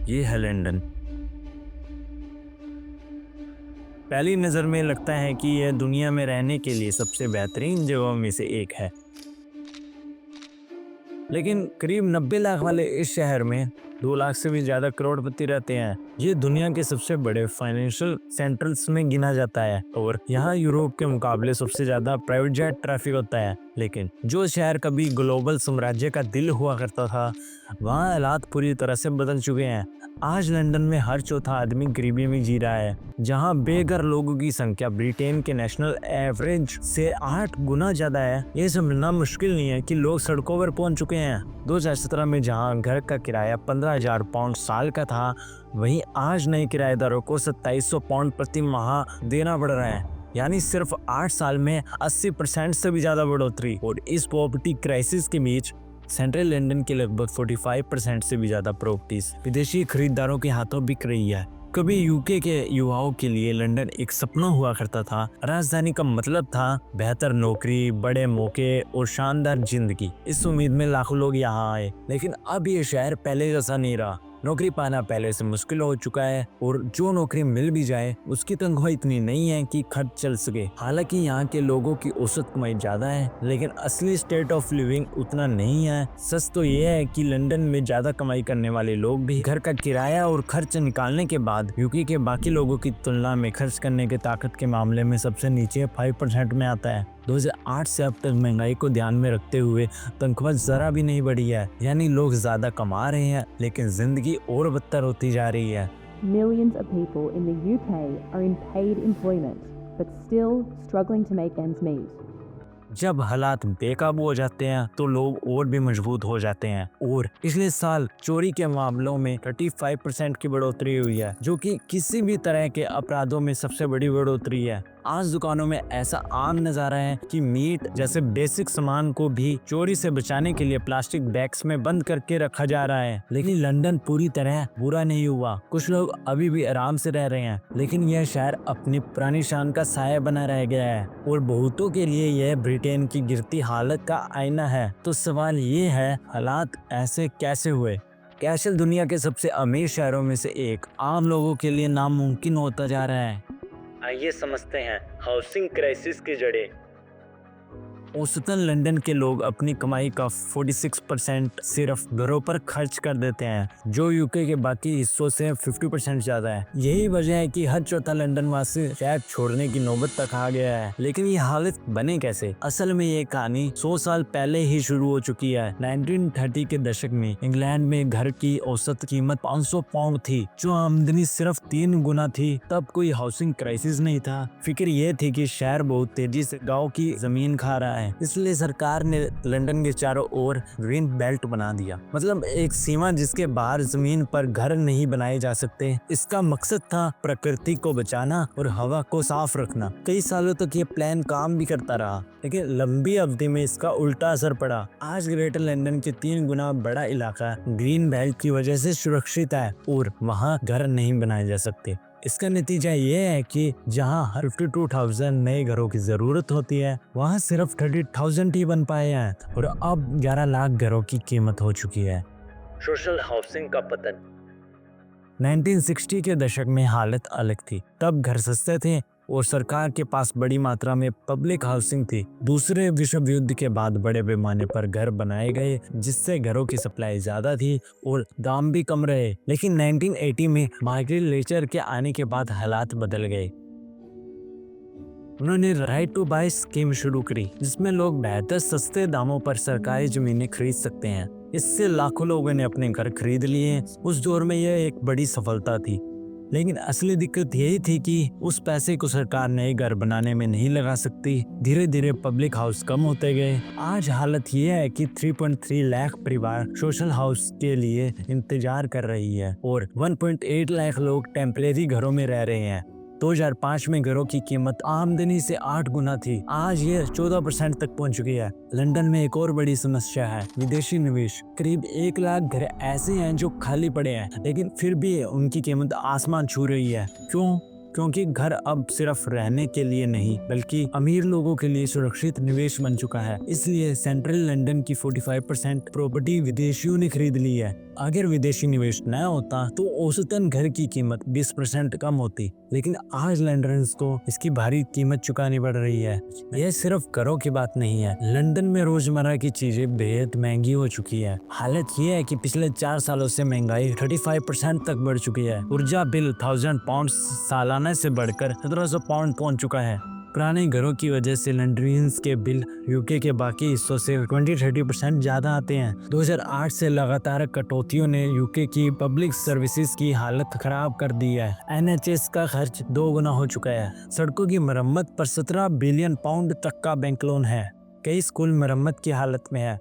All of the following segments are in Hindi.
ये है लंदन। पहली नज़र में लगता है कि यह दुनिया में रहने के लिए सबसे बेहतरीन जगहों में से एक है, लेकिन करीब 90 लाख वाले इस शहर में 2 लाख से भी ज़्यादा करोड़पति रहते हैं। ये दुनिया के सबसे बड़े फाइनेंशियल सेंट्रल्स में गिना जाता है और यहाँ यूरोप के मुकाबले सबसे ज़्यादा प्राइवेट जेट ट्रैफिक होता है। लेकिन जो शहर कभी ग्लोबल साम्राज्य का दिल हुआ करता था, वहाँ हालात पूरी तरह से बदल चुके हैं। आज लंदन में हर चौथा आदमी गरीबी में जी रहा है, जहाँ बेघर लोगों की संख्या ब्रिटेन के नेशनल एवरेज से 8 गुना ज्यादा है। ये समझना मुश्किल नहीं है कि लोग सड़कों पर पहुंच चुके हैं। 2017 में जहां घर का किराया 15,000 पाउंड साल का था, वहीं आज नए किराएदारों को 2700 पाउंड प्रति माह देना पड़ रहा है, यानी सिर्फ 8 साल में 80% से भी ज्यादा बढ़ोतरी। और इस प्रॉपर्टी क्राइसिस के बीच सेंट्रल लंदन के लगभग 45% से भी ज्यादा प्रॉपर्टीज विदेशी खरीदारों के हाथों बिक रही है। कभी यूके के युवाओं के लिए लंदन एक सपना हुआ करता था। राजधानी का मतलब था बेहतर नौकरी, बड़े मौके और शानदार जिंदगी। इस उम्मीद में लाखों लोग यहाँ आए, लेकिन अब ये शहर पहले जैसा नहीं रहा। नौकरी पाना पहले से मुश्किल हो चुका है और जो नौकरी मिल भी जाए उसकी तनख्वाह इतनी नहीं है कि खर्च चल सके। हालांकि यहाँ के लोगों की औसत कमाई ज्यादा है, लेकिन असली स्टेट ऑफ लिविंग उतना नहीं है। सच तो ये है कि लंदन में ज्यादा कमाई करने वाले लोग भी घर का किराया और खर्च निकालने के बाद यूके के बाकी लोगों की तुलना में खर्च करने के ताकत के मामले में सबसे नीचे 5% में आता है। 2008 से अब तक महंगाई को ध्यान में रखते हुए तनख्वाह जरा भी नहीं बढ़ी है, यानी लोग ज्यादा कमा रहे हैं लेकिन जिंदगी और बदतर होती जा रही है। Millions of people in the UK are in paid employment, but still struggling to make ends meet. जब हालात बेकाबू हो जाते हैं तो लोग और भी मजबूत हो जाते हैं, और पिछले साल चोरी के मामलों में 35% की बढ़ोतरी हुई है, जो कि किसी भी तरह के अपराधों में सबसे बड़ी बढ़ोतरी है। आज दुकानों में ऐसा आम नजारा है कि मीट जैसे बेसिक सामान को भी चोरी से बचाने के लिए प्लास्टिक बैग्स में बंद करके रखा जा रहा है। लेकिन लंदन पूरी तरह बुरा नहीं हुआ। कुछ लोग अभी भी आराम से रह रहे हैं, लेकिन यह शहर अपनी पुरानी शान का साया बना रह गया है और बहुतों के लिए यह ब्रिटेन की गिरती हालत का आईना है। तो सवाल ये है, हालात ऐसे कैसे हुए? कैसल दुनिया के सबसे अमीर शहरों में से एक आम लोगों के लिए नामुमकिन होता जा रहा है। आइए समझते हैं हाउसिंग क्राइसिस की जड़ें। औसतन लंदन के लोग अपनी कमाई का 46% सिर्फ घरों पर खर्च कर देते हैं, जो यूके के बाकी हिस्सों से 50% ज्यादा है। यही वजह है कि हर चौथा लंदन वासी शहर छोड़ने की नौबत तक आ गया है। लेकिन ये हालत बने कैसे? असल में ये कहानी 100 साल पहले ही शुरू हो चुकी है। 1930 के दशक में इंग्लैंड में घर की औसत कीमत 500 पाउंड थी, जो आमदनी सिर्फ 3 गुना थी। तब कोई हाउसिंग क्राइसिस नहीं था। फिक्र ये थी कि शहर बहुत तेजी से गाँव की जमीन खा रहा है, इसलिए सरकार ने लंदन के चारों ओर ग्रीन बेल्ट बना दिया, मतलब एक सीमा जिसके बाहर जमीन पर घर नहीं बनाए जा सकते। इसका मकसद था प्रकृति को बचाना और हवा को साफ रखना। कई सालों तक ये प्लान काम भी करता रहा, लेकिन लंबी अवधि में इसका उल्टा असर पड़ा। आज ग्रेटर लंदन के 3 गुना बड़ा इलाका ग्रीन बेल्ट की वजह से सुरक्षित है और वहाँ घर नहीं बनाए जा सकते। इसका नतीजा ये है कि जहां हर 52,000 नए घरों की जरूरत होती है, वहां सिर्फ 30,000 ही बन पाए हैं और अब 11 लाख घरों की कीमत हो चुकी है। सोशल हाउसिंग का पतन। 1960 के दशक में हालत अलग थी। तब घर सस्ते थे और सरकार के पास बड़ी मात्रा में पब्लिक हाउसिंग थी। दूसरे विश्व युद्ध के बाद बड़े पैमाने पर घर बनाए गए, जिससे घरों की सप्लाई ज्यादा थी और दाम भी कम रहे। लेकिन 1980 में मार्गरेट लेचर के आने के बाद हालात बदल गए। उन्होंने राइट टू बाय स्कीम शुरू करी, जिसमें लोग बेहतर सस्ते दामों पर सरकारी जमीनें खरीद सकते हैं। इससे लाखों लोगों ने अपने घर खरीद लिए। उस दौर में यह एक बड़ी सफलता थी, लेकिन असली दिक्कत यही थी कि उस पैसे को सरकार नए घर बनाने में नहीं लगा सकती। धीरे धीरे पब्लिक हाउस कम होते गए। आज हालत यह है कि 3.3 लाख परिवार सोशल हाउस के लिए इंतजार कर रही है और 1.8 लाख लोग टेम्परेरी घरों में रह रहे हैं। 2005 में घरों की कीमत आमदनी से 8 गुना थी, आज ये 14% तक पहुंच चुकी है। लंदन में एक और बड़ी समस्या है विदेशी निवेश। करीब 1 लाख घर ऐसे हैं जो खाली पड़े हैं, लेकिन फिर भी उनकी कीमत आसमान छू रही है। क्यों? क्योंकि घर अब सिर्फ रहने के लिए नहीं बल्कि अमीर लोगों के लिए सुरक्षित निवेश बन चुका है। इसलिए सेंट्रल लंदन की 45% प्रॉपर्टी विदेशियों ने खरीद ली है। अगर विदेशी निवेश न होता तो औसतन घर की कीमत 20% कम होती, लेकिन आज लंदनर्स को इसकी भारी कीमत चुकानी पड़ रही है। यह सिर्फ घरों की बात नहीं है, लंदन में रोजमर्रा की चीजें बेहद महंगी हो चुकी है। हालत यह है कि पिछले 4 सालों से महंगाई 35% तक बढ़ चुकी है। ऊर्जा बिल 1000 पाउंड सालाना से बढ़कर 1700 पाउंड पहुंच चुका है। पुराने घरों की वजह से लंदनियंस के बिल यूके के बाकी हिस्सों से 20-30% ज्यादा आते हैं। 2008 से लगातार कटौतियों ने यूके की पब्लिक सर्विसेज की हालत खराब कर दी है। NHS का खर्च 2 गुना हो चुका है। सड़कों की मरम्मत पर 17 बिलियन पाउंड तक का बैंक लोन है। कई स्कूल मरम्मत की हालत में है।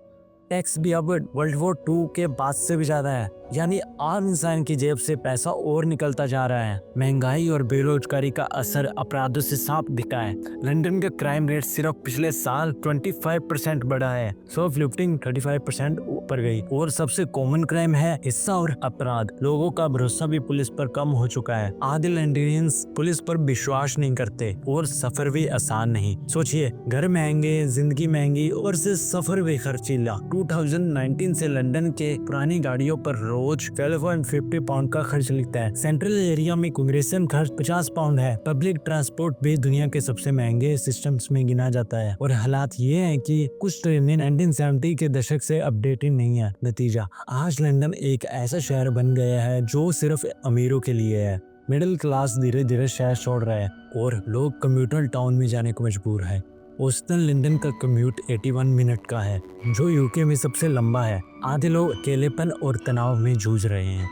टैक्स भी अब वर्ल्ड वॉर 2 के बाद से भी ज्यादा है, यानी आम इंसान की जेब से पैसा और निकलता जा रहा है। महंगाई और बेरोजगारी का असर अपराधों से साफ दिखा है। लंदन का क्राइम रेट सिर्फ पिछले साल 25% बढ़ा है। शॉप लिफ्टिंग 35% ऊपर गई और सबसे कॉमन क्राइम है हिस्सा और अपराध। लोगों का भरोसा भी पुलिस पर कम हो चुका है। आधे लंदनियंस पुलिस पर विश्वास नहीं करते और सफर भी आसान नहीं। सोचिए, घर महंगे, जिंदगी महंगी और से सफर भी खर्चीला। 2019 से लंदन के पुरानी गाड़ियों पर रोज 12.50 पाउंड का खर्च लिखता है। सेंट्रल एरिया में कांग्रेसन खर्च 50 पाउंड है। पब्लिक ट्रांसपोर्ट भी दुनिया के सबसे महंगे सिस्टम्स में गिना जाता है। और हालात ये है कि कुछ ट्रेनें 1970 के दशक से अपडेटेड नहीं है। नतीजा, आज लंदन एक ऐसा शहर बन गया है जो सिर्फ अमीरों के लिए है। मिडिल क्लास धीरे धीरे शहर छोड़ रहा है और लोग कम्यूटल टाउन में जाने को मजबूर है। औसतन लंदन का कम्यूट 81 मिनट का है, जो यूके में सबसे लंबा है। आधे लोग अकेलेपन और तनाव में जूझ रहे हैं।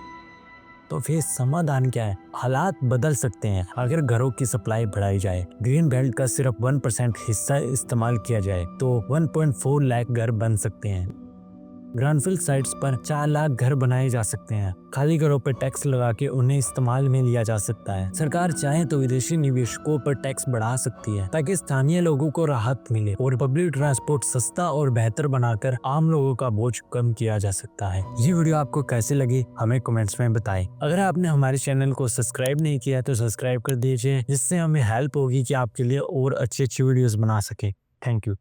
तो फिर समाधान क्या है? हालात बदल सकते हैं अगर घरों की सप्लाई बढ़ाई जाए। ग्रीन बेल्ट का सिर्फ 1% हिस्सा इस्तेमाल किया जाए तो 1.4 लाख घर बन सकते हैं। ग्राउंडफिल्ड साइट्स पर 4 लाख घर बनाए जा सकते हैं। खाली घरों पर टैक्स लगा के उन्हें इस्तेमाल में लिया जा सकता है। सरकार चाहे तो विदेशी निवेशकों पर टैक्स बढ़ा सकती है ताकि स्थानीय लोगों को राहत मिले और पब्लिक ट्रांसपोर्ट सस्ता और बेहतर बनाकर आम लोगों का बोझ कम किया जा सकता है। ये वीडियो आपको कैसे लगी हमें कमेंट्स में बताएं। अगर आपने हमारे चैनल को सब्सक्राइब नहीं किया तो सब्सक्राइब कर दीजिए, जिससे हमें हेल्प होगी कि आपके लिए और अच्छी वीडियोस बना सके। Thank you.